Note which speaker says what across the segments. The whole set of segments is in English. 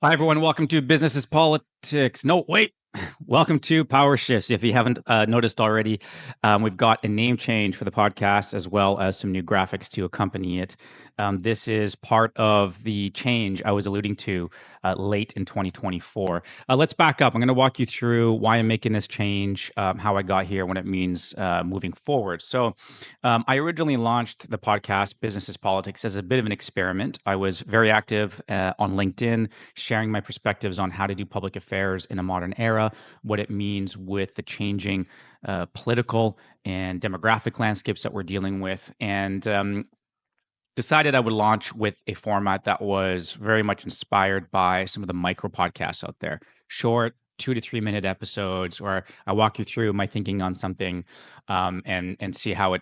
Speaker 1: Hi, everyone. Welcome to Business is Politics. No, wait. Welcome to Power Shifts. If you haven't noticed already, we've got a name change for the podcast as well as some new graphics to accompany it. This is part of the change I was alluding to late in 2024. Let's back up. I'm going to walk you through why I'm making this change, how I got here, what it means moving forward. So, I originally launched the podcast Business is Politics as a bit of an experiment. I was very active on LinkedIn, sharing my perspectives on how to do public affairs in a modern era, what it means with the changing political and demographic landscapes that we're dealing with, and decided I would launch with a format that was very much inspired by some of the micro podcasts out there, short 2 to 3 minute episodes, where I walk you through my thinking on something, and see how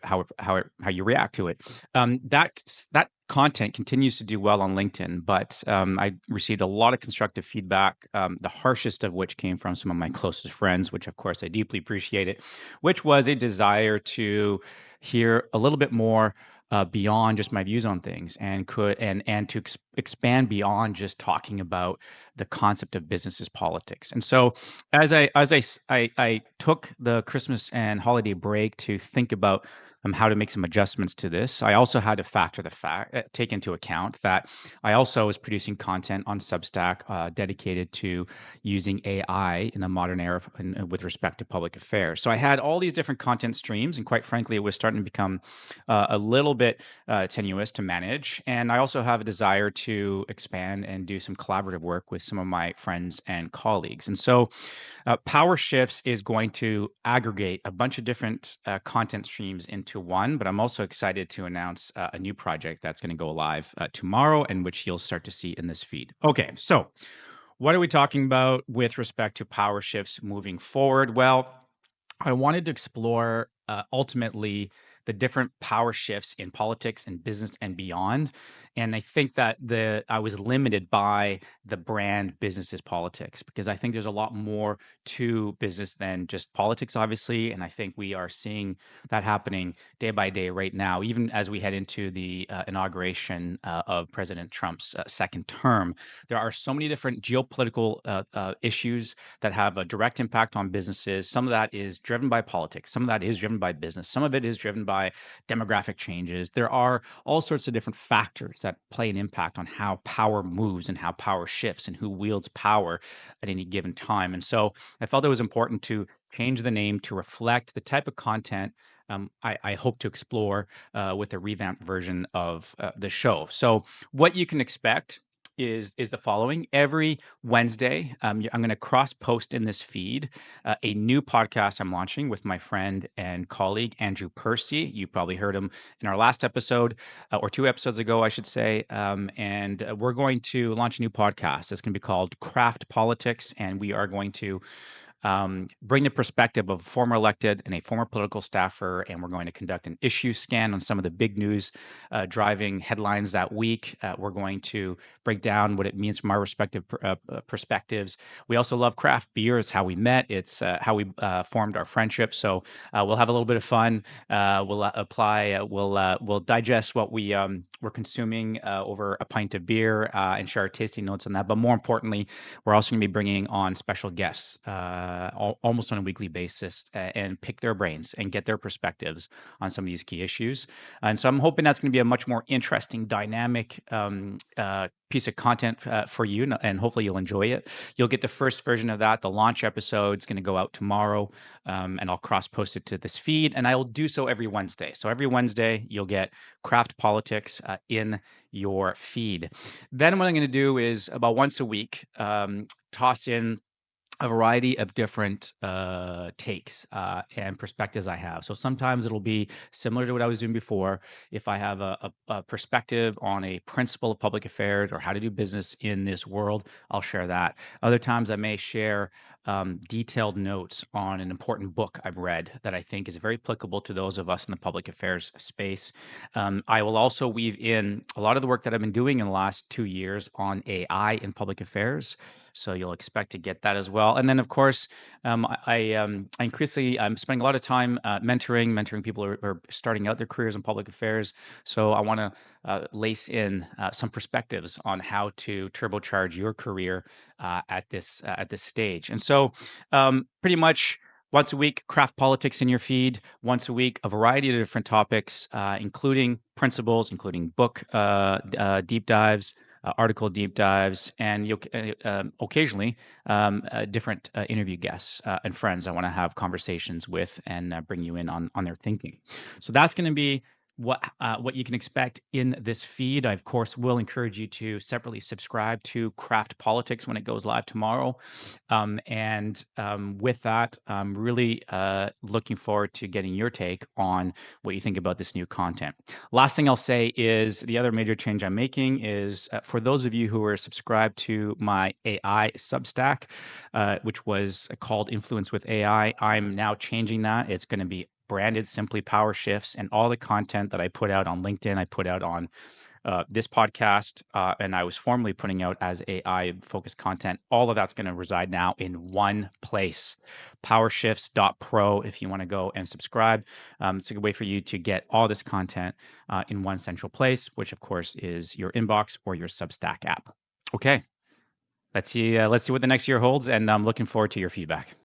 Speaker 1: you react to it. That content continues to do well on LinkedIn, but I received a lot of constructive feedback, the harshest of which came from some of my closest friends, which of course I deeply appreciate it, which was a desire to hear a little bit more beyond just my views on things, and to expand beyond just talking about the concept of business as politics. And so, as I took the Christmas and holiday break to think about how to make some adjustments to this, I also had to take into account that I also was producing content on Substack dedicated to using AI in a modern era with respect to public affairs. So I had all these different content streams, and quite frankly, it was starting to become a little bit tenuous to manage. And I also have a desire to expand and do some collaborative work with some of my friends and colleagues. And so Power Shifts is going to aggregate a bunch of different content streams into one, but I'm also excited to announce a new project that's going to go live tomorrow, and which you'll start to see in this feed. Okay, so what are we talking about with respect to Power Shifts moving forward? Well, I wanted to explore ultimately the different power shifts in politics and business and beyond. And I think that I was limited by the brand Business is Politics, because I think there's a lot more to business than just politics, obviously. And I think we are seeing that happening day by day right now, even as we head into the inauguration of President Trump's second term. There are so many different geopolitical issues that have a direct impact on businesses. Some of that is driven by politics. Some of that is driven by business. Some of it is driven by demographic changes. There are all sorts of different factors that play an impact on how power moves and how power shifts and who wields power at any given time. And so I felt it was important to change the name to reflect the type of content I hope to explore with the revamped version of the show. So what you can expect is the following. Every Wednesday, I'm going to cross post in this feed a new podcast I'm launching with my friend and colleague Andrew Percy. You probably heard him in our last episode, or 2 episodes ago, I should say. And we're going to launch a new podcast. It's going to be called Craft Politics, and we are going to bring the perspective of a former elected and a former political staffer, and we're going to conduct an issue scan on some of the big news driving headlines that week. We're going to break down what it means from our respective perspectives. We also love craft beer. It's how we met. It's how we formed our friendship. So we'll have a little bit of fun. We'll digest what we're consuming over a pint of beer and share our tasting notes on that. But more importantly, we're also going to be bringing on special guests almost on a weekly basis and pick their brains and get their perspectives on some of these key issues. And so I'm hoping that's going to be a much more interesting, dynamic piece of content for you, and hopefully you'll enjoy it. You'll get the first version of that. The launch episode is going to go out tomorrow, and I'll cross-post it to this feed, and I will do so every Wednesday. So every Wednesday, you'll get Craft Politics in your feed. Then what I'm going to do is about once a week, toss in a variety of different takes and perspectives I have. So sometimes it'll be similar to what I was doing before. If I have a perspective on a principle of public affairs or how to do business in this world, I'll share that. Other times I may share detailed notes on an important book I've read that I think is very applicable to those of us in the public affairs space. I will also weave in a lot of the work that I've been doing in the last 2 years on AI in public affairs. So you'll expect to get that as well. And then, of course, I increasingly I'm spending a lot of time mentoring people who are starting out their careers in public affairs. So I want to lace in some perspectives on how to turbocharge your career at this stage. And so, pretty much once a week, craft politics in your feed. Once a week, a variety of different topics, including principles, including book deep dives. Article deep dives, and you'll occasionally different interview guests and friends I want to have conversations with and bring you in on their thinking. So that's going to be what you can expect in this feed. I, of course, will encourage you to separately subscribe to Craft Politics when it goes live tomorrow. With that, I'm really looking forward to getting your take on what you think about this new content. Last thing I'll say is the other major change I'm making is for those of you who are subscribed to my AI Substack, which was called Influence with AI, I'm now changing that. It's going to be branded simply Power Shifts, and all the content that I put out on LinkedIn, I put out on this podcast, and I was formerly putting out as AI focused content. All of that's going to reside now in one place, powershifts.pro. If you want to go and subscribe, it's a good way for you to get all this content in one central place, which of course is your inbox or your Substack app. Okay, let's see what the next year holds, and I'm looking forward to your feedback.